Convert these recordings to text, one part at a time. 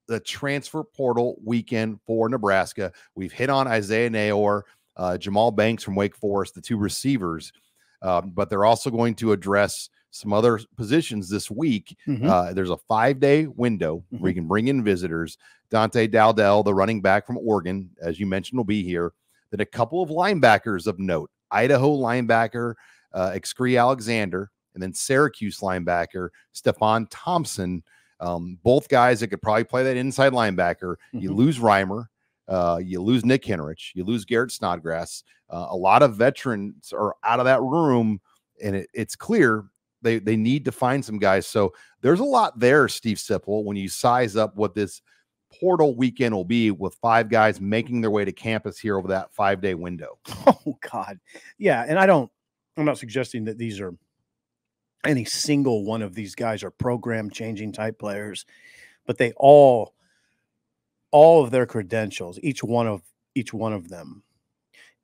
the transfer portal weekend for Nebraska. We've hit on Isaiah Nayor, Jamal Banks from Wake Forest, the two receivers, but they're also going to address some other positions this week. There's a 5-day window where you can bring in visitors. Dante Dowdell, the running back from Oregon, as you mentioned, will be here. Then a couple of linebackers of note, Idaho linebacker Excree Alexander, and then Syracuse linebacker Stephon Thompson. Both guys that could probably play that inside linebacker. You lose Reimer, you lose Nick Henrich, you lose Garrett Snodgrass. A lot of veterans are out of that room, and it's clear they need to find some guys. So there's a lot there, Steve Sipple, when you size up what this portal weekend will be with 5 guys making their way to campus here over that 5-day window. Oh God. Yeah. And I'm not suggesting that these are any single one of these guys are program changing type players, but they all of their credentials, each one of them,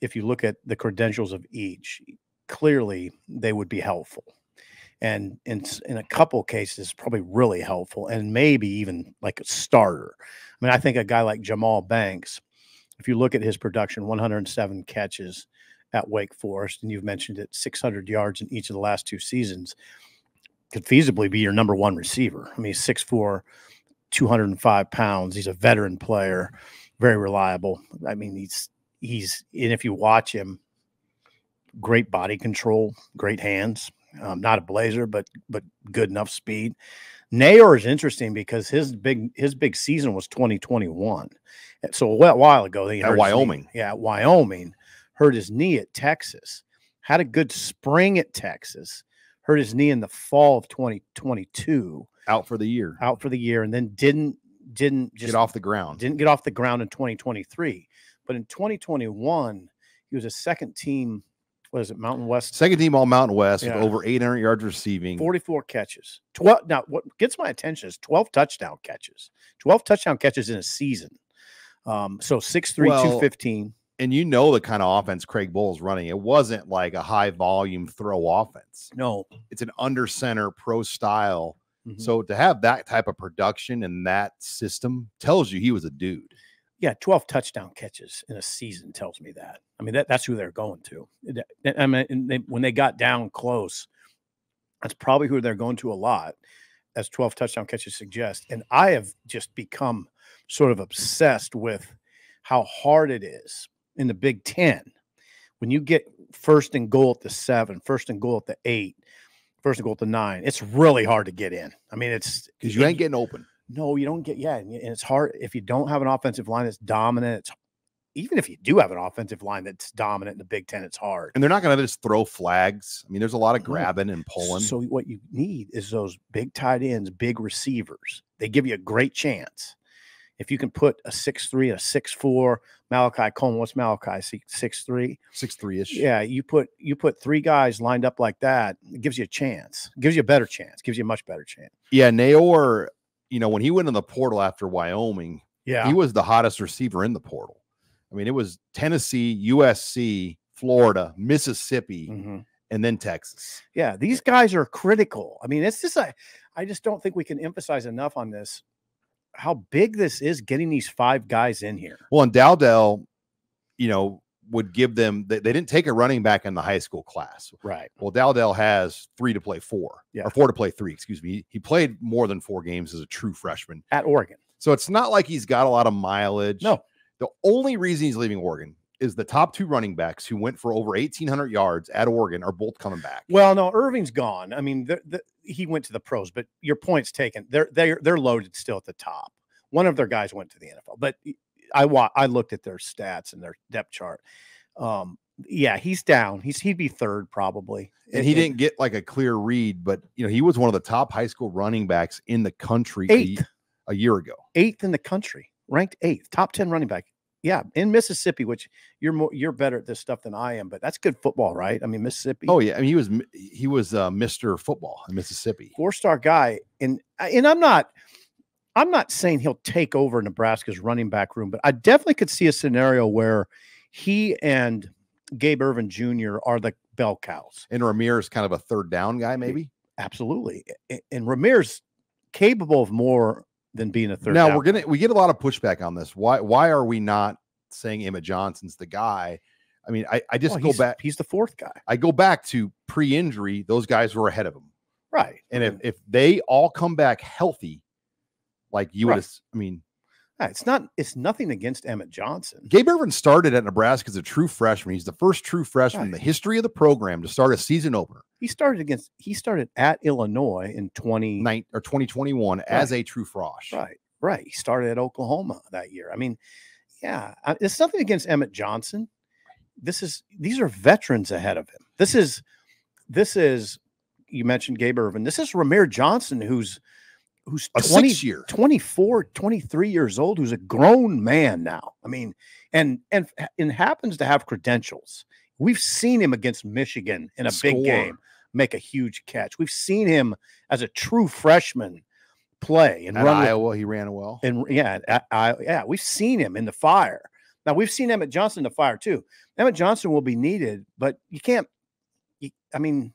if you look at the credentials of each, clearly they would be helpful. And in a couple cases, probably really helpful, and maybe even like a starter. I mean, I think a guy like Jamal Banks, if you look at his production, 107 catches at Wake Forest, and you've mentioned it, 600 yards in each of the last 2 seasons, could feasibly be your number 1 receiver. I mean, he's 6'4", 205 pounds. He's a veteran player, very reliable. I mean, he's and if you watch him, great body control, great hands. Not a blazer, but good enough speed. Nayor is interesting because his big season was 2021. So a while ago, he hurt Wyoming. At Wyoming, hurt his knee at Texas. Had a good spring at Texas. Hurt his knee in the fall of 2022. Out for the year, and then didn't just get off the ground. Didn't get off the ground in 2023, but in 2021, he was a second team. What is it, Mountain West? Second team all Mountain West with over 800 yards receiving. 44 catches. 12. Now, what gets my attention is 12 touchdown catches. 12 touchdown catches in a season. So 6'3", 215. And you know the kind of offense Craig Bull's running. It wasn't like a high-volume throw offense. No. It's an under-center pro style. So to have that type of production and that system tells you he was a dude. Yeah, 12 touchdown catches in a season tells me that. I mean, that's who they're going to. I mean, when they got down close, that's probably who they're going to a lot, as 12 touchdown catches suggest. And I have just become sort of obsessed with how hard it is in the Big Ten when you get first and goal at the 7, first and goal at the 8, first and goal at the 9. It's really hard to get in. I mean, it's because you ain't getting open. No, you don't get, and it's hard if you don't have an offensive line that's dominant. Even if you do have an offensive line that's dominant in the Big Ten, it's hard. And they're not going to just throw flags. I mean, there's a lot of grabbing and pulling. So what you need is those big tight ends, big receivers. They give you a great chance. If you can put a 6'3", a 6'4", Malachi Coleman, what's Malachi, 6'3"? 6'3"-ish. Yeah, you put 3 guys lined up like that, it gives you a chance. It gives you a better chance. Gives you a much better chance. Yeah, Nayor, when he went in the portal after Wyoming, he was the hottest receiver in the portal. I mean, it was Tennessee, USC, Florida, Mississippi, and then Texas. Yeah, these guys are critical. I mean, it's just I just don't think we can emphasize enough on this, how big this is getting these 5 guys in here. Well, and Dowdell, would give them, they didn't take a running back in the high school class. Right. Well, Dowdell has 3 to play 4, or 4 to play 3, excuse me. He played more than 4 games as a true freshman. At Oregon. So it's not like he's got a lot of mileage. No. The only reason he's leaving Oregon is the top 2 running backs who went for over 1,800 yards at Oregon are both coming back. Well, no, Irving's gone. I mean, he went to the pros, but your point's taken. They're loaded still at the top. One of their guys went to the NFL, but I looked at their stats and their depth chart. Yeah, he's down. He'd be 3rd probably. And he didn't get like a clear read, but he was one of the top high school running backs in the country 8th. A year ago. 8th in the country, ranked 8th, top 10 running back. Yeah, in Mississippi, which you're better at this stuff than I am, but that's good football, right? I mean, Mississippi. Oh yeah, I mean he was Mr. Football in Mississippi. 4-star guy, and I'm not saying he'll take over Nebraska's running back room, but I definitely could see a scenario where he and Gabe Ervin Jr. are the bell cows. And Ramirez kind of a 3rd down guy, maybe? Absolutely. And Ramirez capable of more than being a third. Now we get a lot of pushback on this. Why are we not saying Emmett Johnson's the guy? I mean, I just go back. He's the fourth guy. I go back to pre-injury. Those guys were ahead of him. Right. And if they all come back healthy, like you would, I mean, it's nothing against Emmett Johnson. Gabe Irvin started at Nebraska as a true freshman. He's the first true freshman in the history of the program to start a season opener. He started at Illinois in 2021 as a true frosh. Right. He started at Oklahoma that year. I mean, yeah, it's nothing against Emmett Johnson. These are veterans ahead of him. This is you mentioned Gabe Irvin. This is Ramir Johnson, who's a 24, 23 years old, who's a grown man now. I mean, and happens to have credentials. We've seen him against Michigan in a big game make a huge catch. We've seen him as a true freshman play and run Iowa. He ran well. And we've seen him in the fire. Now we've seen Emmett Johnson in the fire too. Emmett Johnson will be needed, but you can't. I mean,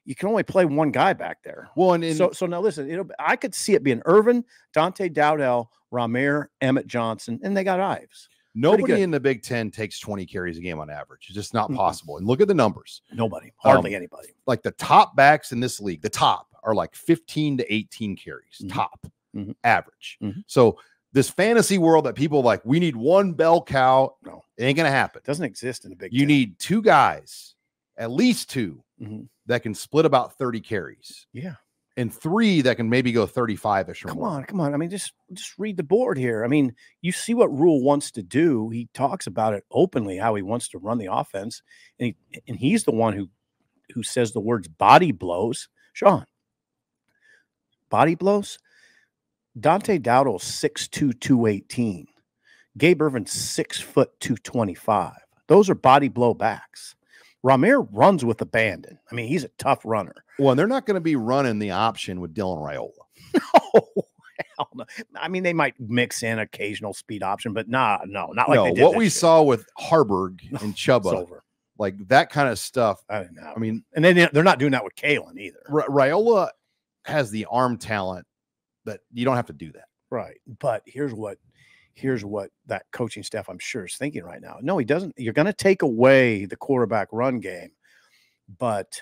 you can only play one guy back there. Well, so now listen, I could see it being Irvin, Dante Dowdell, Ramir, Emmett Johnson, and they got Ives. Nobody in the Big Ten takes 20 carries a game on average. It's just not possible. And look at the numbers. Nobody, hardly anybody. Like the top backs in this league, the top are like 15 to 18 carries, top average. So this fantasy world that people like, we need one bell cow. No, it ain't going to happen. It doesn't exist in the Big Ten. You need two guys, at least two, that can split about 30 carries. Yeah. And three that can maybe go 35-ish or more. Come on. I mean, just read the board here. I mean, you see what Rule wants to do. He talks about it openly, how he wants to run the offense. And he's the one who says the words body blows. Sean, body blows? Dante Dowdell's 6'2", 218. Gabe Irvin's 6 foot 225. Those are body blow backs. Ramir runs with abandon. I mean, he's a tough runner. Well, and they're not going to be running the option with Dylan Raiola. No, hell no. I mean, they might mix in occasional speed option, but not like they did what we saw with Harburg and Chuba, like that kind of stuff. I don't know. I mean, and they're not doing that with Kalen either. Raiola has the arm talent that you don't have to do that. Right. But here's what that coaching staff, I'm sure, is thinking right now. No, he doesn't. You're going to take away the quarterback run game, but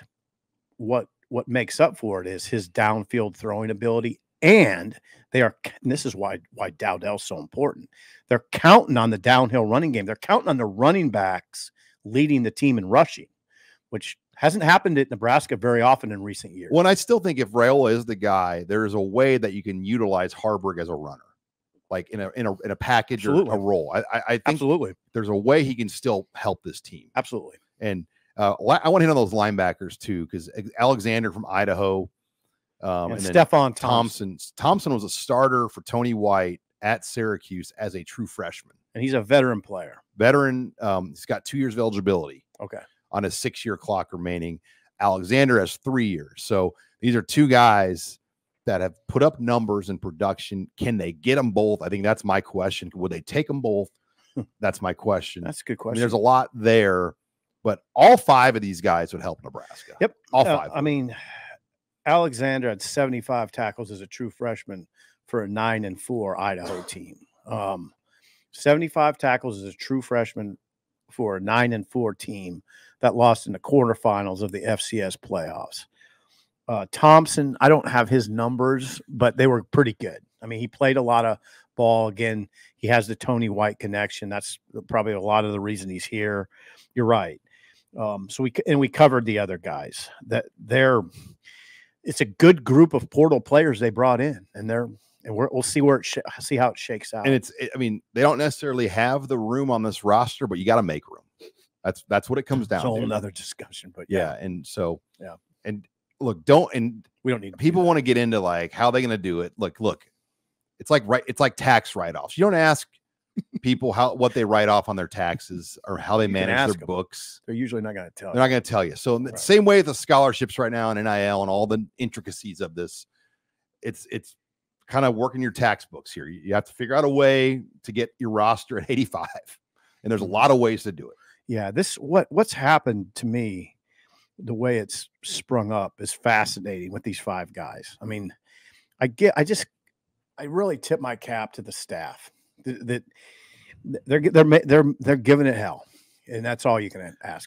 what makes up for it is his downfield throwing ability. And this is why Dowdell's so important. They're counting on the downhill running game. They're counting on the running backs leading the team in rushing, which hasn't happened at Nebraska very often in recent years. Well, and I still think if Raiola is the guy, there is a way that you can utilize Harburg as a runner, like in a package or a role. I think absolutely there's a way he can still help this team. Absolutely. And I want to hit on those linebackers too, because Alexander from Idaho, and Stephon Thompson. Thompson was a starter for Tony White at Syracuse as a true freshman, and he's a veteran player. He's got 2 years of eligibility. Okay. On a 6-year clock remaining. Alexander has 3 years. So these are two guys that have put up numbers in production. Can they get them both? I think that's my question. Would they take them both? That's my question. That's a good question. I mean, there's a lot there, but all 5 of these guys would help Nebraska. Yep. All 5. I mean, Alexander had 75 tackles as a true freshman for a 9-4 Idaho team. 75 tackles as a true freshman for a 9-4 team that lost in the quarterfinals of the FCS playoffs. Thompson, I don't have his numbers, but they were pretty good. I mean, he played a lot of ball. Again, he has the Tony White connection. That's probably a lot of the reason he's here. You're right. So we covered the other guys. It's a good group of portal players they brought in, and we'll see see how it shakes out. And I mean, they don't necessarily have the room on this roster, but you got to make room. That's what it comes down to. It's a whole nother discussion, but yeah. And so, yeah. And look, we don't need people want to get into like how they're going to do it. Look, it's like tax write-offs. You don't ask people what they write off on their taxes or how they manage their books. They're usually not going to tell you. They're not going to tell you. So in the same way with the scholarships right now and NIL and all the intricacies of this, it's kind of working your tax books here. You have to figure out a way to get your roster at 85. And there's a lot of ways to do it. Yeah, what's happened to me, the way it's sprung up is fascinating with these 5 guys. I mean, I I really tip my cap to the staff that they're giving it hell, and that's all you can ask.